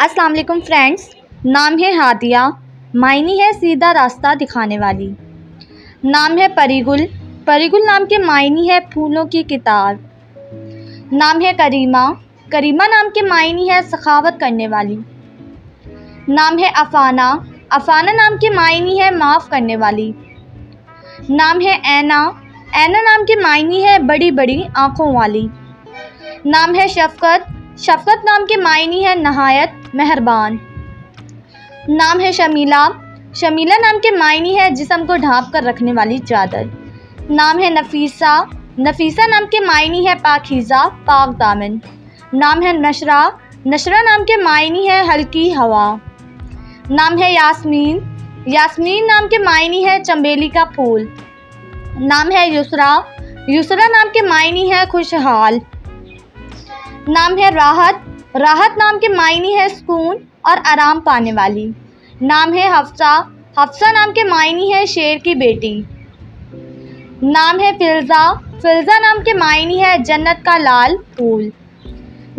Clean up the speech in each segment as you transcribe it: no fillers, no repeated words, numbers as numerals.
अस्सलाम वालेकुम फ्रेंड्स। नाम है हादिया, मायनी है सीधा रास्ता दिखाने वाली। नाम है परीगुल, परीगुल नाम के मायनी है फूलों की किताब। नाम है करीमा, करीमा नाम के मायनी है सखावत करने वाली। नाम है अफाना, अफाना नाम के मायनी है माफ़ करने वाली। नाम है ऐना, ऐना नाम के मायनी है बड़ी बड़ी आँखों वाली। नाम है शफ़क़त, शफ़क़त नाम के मायनी है नहायत मेहरबान। नाम है शमीला, शमीला नाम के मायनी है जिस्म को ढाँप कर रखने वाली चादर। नाम है नफीसा, नफीसा नाम के मायनी है पाकीज़ा पाक दामन। नाम है नशरा, नशरा नाम के मायनी है हल्की हवा। नाम है यास्मीन, यास्मीन नाम के मायनी है चंबेली का फूल। नाम है युसरा, युसरा नाम के मायनी है खुशहाल। नाम है राहत, राहत नाम के मायनी है सुकून और आराम पाने वाली। नाम है हफ्सा, हफ्सा नाम के मायनी है शेर की बेटी। नाम है फिल्ज़ा, फिल्ज़ा नाम के मायनी है जन्नत का लाल फूल।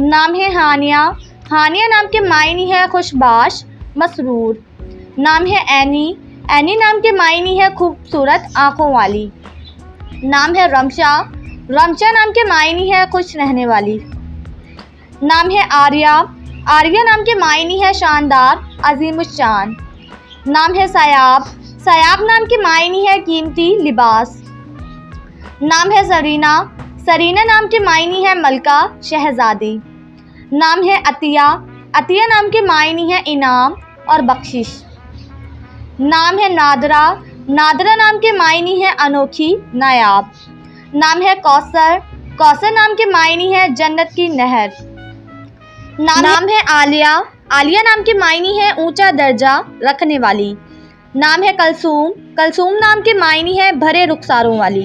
नाम है हानिया, हानिया नाम के मायनी है खुशबाश मसरूर। नाम है ऐनी, ऐनी नाम के मायनी है खूबसूरत आँखों वाली। नाम है रमशा, रमशा नाम के मायनी है खुश रहने वाली। नाम है आर्या, आर्या नाम के मायनी है शानदार अजीमुश्शान। नाम है सयाब, सयाब नाम के मायनी है कीमती लिबास। नाम है सरीना, सरीना नाम के मायनी है मलका शहजादी। नाम है अतिया, अतिया नाम के मायनी है इनाम और बख्शिश। नाम है नादरा, नादरा नाम के मायनी है अनोखी नायाब। नाम है कौसर, कौसर नाम के मायनी है जन्नत की नहर। नाम है आलिया, आलिया नाम के मायनी है ऊंचा दर्जा रखने वाली। नाम है कलसूम, कलसूम नाम के मायनी है भरे रुखसारों वाली।